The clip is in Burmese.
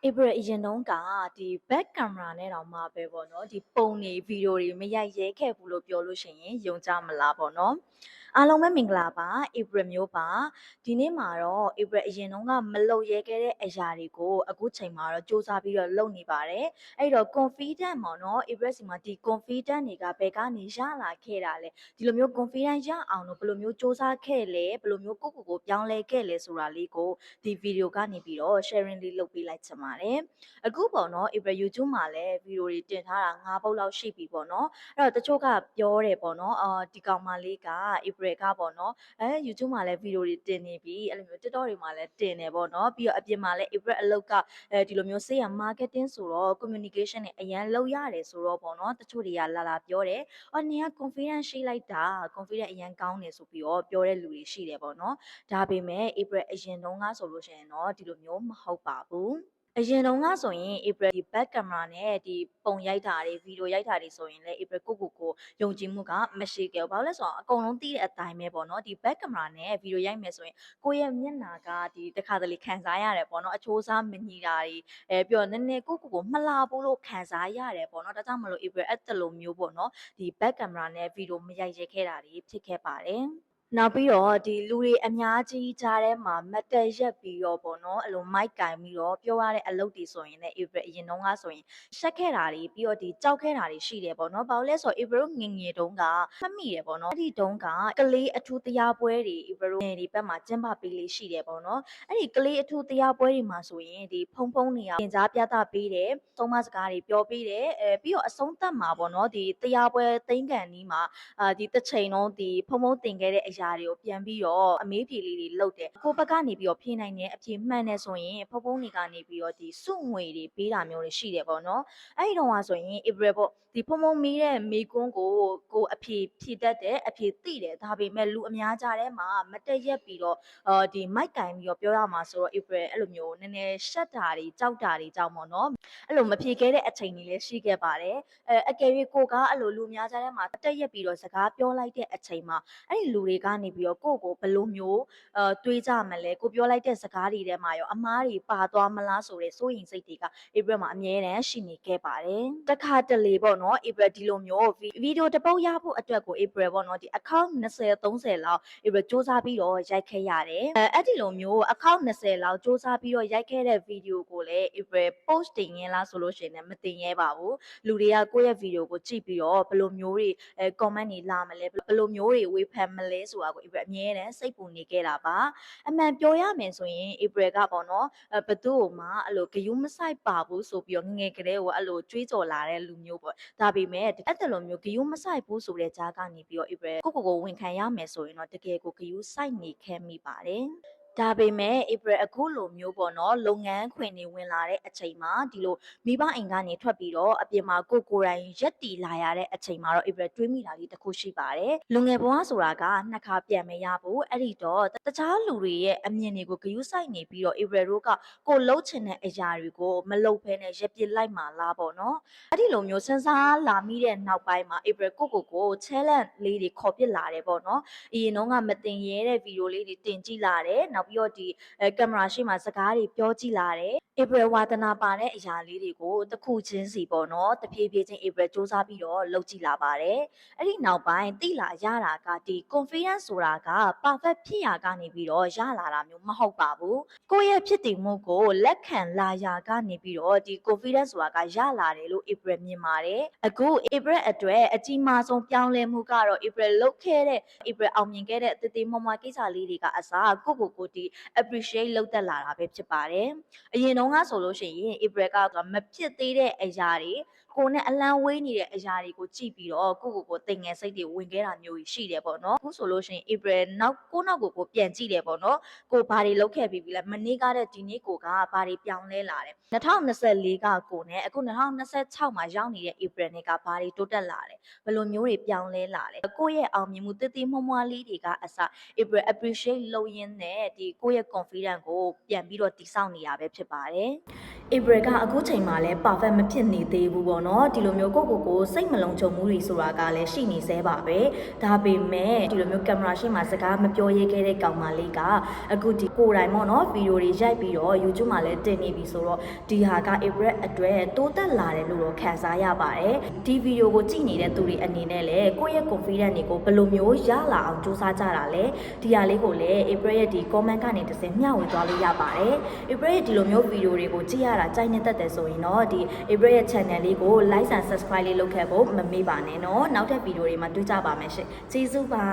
April အရင်တုန်းကဒီ back camera နဲ့တောင်မှပဲပေါ့နော်ဒီပုံတွေဗီဒီယိုတွေမရိုက်ရဲခဲ့ဘူးလို့ပြောလို့ရှိရင်ယုံကြမလားပေါ့နော်အားလုံးပဲမင်္ဂလာပါ April မျိုးပါဒီနေ့မှာတော့ April အရင်တုန်းကမလုပ်ရဲခဲ့တဲ့အရာတွေကိုအခုချိန်မှာတော့စူးစမ်းပြီးတော့လုပ်နေပါတယ်အဲ့တော့ confident ပေါ့နော် April စီမှာဒီ confident တွေကဘယ်ကနေရလာခဲ့တာလဲဒီလိုမျိုး confident ရအောင်လို့ဘယ်လိုမျိုးစူးစမ်းခဲ့လဲဘယ်လိုမျိုးကိုပြောင်းလဲခဲ့လဲဆိုတာလေးကိုဒီဗီဒီယိုကနေပြီးတော့ sharing လေးလုပ်ပေးလိုက်ချင်ပါတယ်အခုပေါ့နော် April YouTube မှာလည်းဗီဒီယိုတွေတင်ထားတာ9ပုတ်လောက်ရှိပြီပေါ့နော်အဲ့တော့တချို့ကပြောတယ်ပေါ့နော်ဒီကောင်မလေးက April ကပေါ့နော်YouTube မှာလည်းဗီဒီယိုတွေတင်နေပြီအဲ့လိုမျိုး TikTok တွေမှာလည်းတင်နေပေါ့နော်ပြီးတော့အပြင်မှာလည်း April အလုပ်ကဒီလိုမျိုးဆေးရ marketing ဆိုတော့ communication တွေအရန်လုပ်ရတယ်ဆိုတော့ပေါ့နော်တချို့တွေကလာပြောတယ်နင်က confidence ရှိလိုက်တာ confidence အရန်ကောင်းတယ်ဆိုပြီးတော့ပြောတဲ့လူတွေရှိတယ်ပေါ့နော်ဒါပေမဲ့ April အရင်တုန်းကဆိုလို့ရှိရင်တော့ဒီလိုမျိုးမဟုတ်ပါဘူးအရင်တုန်းကဆိုရင် April ဒီ back camera နဲ့ဒီပုံရိုက်တာတွေဗီဒီယိုရိုက်တာတွေဆိုရင်လည်း April ကိုယုံကြည်မှုကမရှိခဲ့ဘူး။ဘာလို့လဲဆိုတော့အကုန်လုံးသိတဲ့အတိုင်းပဲပေါ့နော်။ဒီ back camera နဲ့ဗီဒီယိုရိုက်မယ်ဆိုရင်ကိုယ့်ရဲ့မျက်နှာကဒီတစ်ခါတလေခံစားရတယ်ပေါ့နော်။အချိုးအစားမညီတာတွေပြီးတော့နည်းနည်းကိုမလှဘူးလို့ခံစားရတယ်ပေါ့နော်။ဒါကြောင့်မလို့ April အဲ့တလိုမျိုးပေါ့နော်။ဒီ back camera နဲ့ဗီဒီယိုမရိုက်ရဲခဲ့တာတွေဖြစ်ခဲ့ပါတယ်။နောက်ပြီးတော့ဒီလူတွေအများကြီးကြားထဲမှာမတ်တက်ရက်ပြီးတော့ပေါ့နော်အဲ့လို mic ကင်ပြီးတော့ပြောရတဲ့အလုပ်တွေဆိုရင်လည်း April အရင်တုန်းကဆိုရင်ရှက်ခဲ့တာတွေပြီးတော့ဒီကြောက်ခဲ့တာတွေရှိတယ်ပေါ့နော်ဘာလို့လဲဆိုတော့ April ငငယ်တုန်းကမှတ်မိတယ်ပေါ့နော်အဲ့ဒီတုန်းကကလေးအထူးတရားပွဲတွေ April ငယ်ဒီဘက်မှာကျင်းပပေးလေးရှိတယ်ပေါ့နော်အဲ့ဒီကလေးအထူးတရားပွဲတွေမှာဆိုရင်ဒီဖုံတွေကသင်ကြားပြသပေးတယ်သုံးမစကားတွေပြောပေးတယ်ပြီးတော့အဆုံးသတ်မှာပေါ့နော်ဒီတရားပွဲသိမ်းကန်နီးမှာဒီတစ်ချိန်လုံးဒီဖုံတင်ခဲ့တဲ့အရာတွေကိုပြန်ပြီးတော့အမေးဖြေလေးတွေလုပ်တယ်ကိုဘက်ကနေပြီးတော့ဖြေနိုင်တဲ့အဖြေမှန်တယ်ဆိုရင်ဖုံတွေကနေပြီးတော့ဒီစုငွေတွေပေးတာမျိုးတွေရှိတယ်ပေါ့နော်အဲ့ဒီတော့ဆိုရင် April ပေါ့ဒီဖုံမီးတဲ့မိကွန်းကိုအဖြေဖြေတတ်တယ်အဖြေသိတယ်ဒါပေမဲ့လူအများကြားထဲမှာမတက်ရက်ပြီးတော့ဒီ mic ကင်ပြီးတော့ပြောရမှာဆိုတော့ April အဲ့လိုမျိုးနည်းနည်းရှက်တာတွေကြောက်တာတွေကြောင့်ပေါ့နော်အဲ့လိုမဖြေခဲ့တဲ့အချိန်တွေလည်းရှိခဲ့ပါတယ်အကယ်၍ကိုကအဲ့လိုလူများကြားထဲမှာတက်ရက်ပြီးတော့စကားပြောလိုက်တဲ့အချိန်မှာအဲ့ဒီလူတွေကနေပြီးတော့ကိုဘယ်လိုမျိုးတွေးကြမလဲကိုပြောလိုက်တဲ့စကားတွေထဲမှာရောအမားတွေပါသွားမလားဆိုတဲ့စိုးရိမ်စိတ်တွေက April မှာအမြဲတမ်းရှိနေခဲ့ပါတယ်တခါတလေပေါ့နော် April ဒီလိုမျိုးဗီဒီယိုတစ်ပုတ်ရဖို့အတွက်ကို April ပေါ့နော်ဒီ account 20 30လောက် April စူးစမ်းပြီးတော့ရိုက်ခဲ့ရတယ်အဲ့ဒီလိုမျိုး account 20လောက်စူးစမ်းပြီးတော့ရိုက်ခဲ့တဲ့ဗီဒီယိုကိုလည်း April post တင်ရင်းလားဆိုလို့ရှိရင်လည်းမတင်ရဲပါဘူးလူတွေကကိုယ့်ရဲ့ဗီဒီယိုကိုကြည့်ပြီးတော့ဘယ်လိုမျိုးတွေcomment တွေလာမလဲဘယ်လိုမျိုးတွေဝေဖန်မလဲဆိုတာကို April အမြဲတမ်းစိတ်ပူနေခဲ့တာပါအမှန်ပြောရမယ်ဆိုရင် April ကပေါ့နော်ဘသူ့ကိုမှအဲ့လိုဂယုမဆိုင်ပါဘူးဆိုပြီးတော့ငငယ်ကလေးကိုအဲ့လိုကြွေးကြော်လာတဲ့လူမျိုးပေါ့ဒါပေမဲ့အဲ့တလိုမျိုးဂယုမဆိုင်ဘူးဆိုတဲ့ကြားကနေပြီးတော့ April ကိုဝန်ခံရမယ်ဆိုရင်တော့တကယ်ကိုဂယုစိုက်နေခဲ့မိပါတယ်ဒါပေမဲ့ April အခုလိုမျိုးပေါ့နော်လုပ်ငန်းခွင်တွေဝင်လာတဲ့အချိန်မှာဒီလိုမိဘအိမ်ကနေထွက်ပြီးတော့အပြင်မှာကိုယ်တိုင်ရက်တီလာရတဲ့အချိန်မှာတော့ April တွေးမိတာလေးတစ်ခုရှိပါတယ်လူငယ်ဘဝဆိုတာကနှစ်ခါပြန်မရဘူးအဲ့ဒီတော့တခြားလူတွေရဲ့အမြင်တွေကိုဂရုစိုက်နေပြီးတော့ April တို့ကကိုလှုပ်ချင်တဲ့အရာတွေကိုမလှုပ်ဘဲနဲ့ရက်ပစ်လိုက်မှာလားပေါ့နော်အဲ့ဒီလိုမျိုးစဉ်းစားလာမိတဲ့နောက်ပိုင်းမှာ April ကို challenge လေးတွေခေါ်ပစ်လာတယ်ပေါ့နော်အရင်တော့ကမတင်ရဲတဲ့ဗီဒီယိုလေးတွေတင်ကြည့်လာတယ်နောက်ပြီးတော့ဒီကင်မရာရှေ့မှာစကားတွေပြောကြည့်လာတယ် April ဝါသနာပါတဲ့အရာလေးတွေကိုတစ်ခုချင်းစီပေါ့နော်တဖြည်းဖြည်းချင်း April စူးစမ်းပြီးတော့လုပ်ကြည့်လာပါတယ်အဲ့ဒီနောက်ပိုင်းတိလာရတာကဒီ confidence ဆိုတာက perfect ဖြစ်ရာကနေပြီးတော့ရလာတာမျိုးမဟုတ်ပါဘူးကိုယ့်ရဲ့ဖြစ်တည်မှုကိုလက်ခံလာရာကနေပြီးတော့ဒီ confidence ဆိုတာကရလာတယ်လို့ April မြင်ပါတယ်အခု April အတွက်အကြီးမားဆုံးပြောင်းလဲမှုကတော့ April လုပ်ခဲ့တဲ့ April အောင်မြင်ခဲ့တဲ့တည်တည်မွားမွားကိစ္စလေးတွေကအစားကိုဒီ appreciate လုပ်တတ်လာတာပဲဖြစ်ပါတယ်အရင်တုန်းကဆိုလို့ရှိရင် April ကမဖြစ်သေးတဲ့အရာတွေကိုနဲ့အလန်းဝေးနေတဲ့အရာတွေကိုကြည့်ပြီးတော့ကိုတင်ငယ်စိတ်တွေဝင်ခဲ့တာမျိုးရှိတယ်ပေါ့နော်အခုဆိုလို့ရှိရင် April နောက်ကိုပြန်ကြည့်တယ်ပေါ့နော်ကိုဘာတွေလုပ်ခဲ့ပြီးပြီလဲမနေ့ကတဲ့ဒီနေ့ကိုကဘာတွေပြောင်းလဲလာတယ်2024ကကိုနဲ့အခု2026မှာရောက်နေတဲ့ April နဲ့ကဘာတွေတိုးတက်လာတယ်ဘယ်လိုမျိုးတွေပြောင်းလဲလာလဲကိုယ့်ရဲ့အောင်မြင်မှုတည်တည်မွားမွားလေးတွေကအစ April appreciate လုပ်ရင်းနဲ့ဒီကိုယ့်ရဲ့ confidence ကိုပြန်ပြီးတော့တည်ဆောက်နေရပဲဖြစ်ပါတယ် April ကအခုချိန်မှာလည်း perfect မဖြစ်နေသေးဘူးပေါ့နော်ဒီလိုမျိုးကိုစိတ်မလုံးချုံမှုတွေဆိုတာကလည်းရှိနေသေးပါပဲဒါပေမဲ့ဒီလိုမျိုးကင်မရာရှေ့မှာစကားမပြောရဲခဲ့တဲ့ကောင်မလေးကအခုဒီကိုယ်တိုင်ပေါ့နော်ဗီဒီယိုတွေရိုက်ပြီးတော့ YouTube မှာလည်းတင်နေပြီဆိုတော့ဒီဟာက April အတွက်တိုးတက်လာတယ်လို့တော့ခံစားရပါတယ်ဒီဗီဒီယိုကိုကြည့်နေတဲ့သူတွေအနေနဲ့လည်းကိုယ့်ရဲ့ confidence တွေကိုဘယ်လိုမျိုးရလာအောင်စူးစမ်းကြတာလဲဒီဟာလေးကိုလည်း April ရဲ့ဒီ comment ကနေတစ်စင်မျှဝေသွားလို့ရပါတယ် April ရဲ့ဒီလိုမျိုးဗီဒီယိုတွေကိုကြည့်ရတာကြိုက်နေတတ်တယ်ဆိုရင်တော့ဒီ April ရဲ့ channel လေးကို like and subscribe လေးလုပ်ခဲ့ဖို့မမေ့ပါနဲ့เนาะနောက်ထပ်ဗီဒီယိုတွေမှာတွေ့ကြပါမယ်ရှင်ကျေးဇူးပါ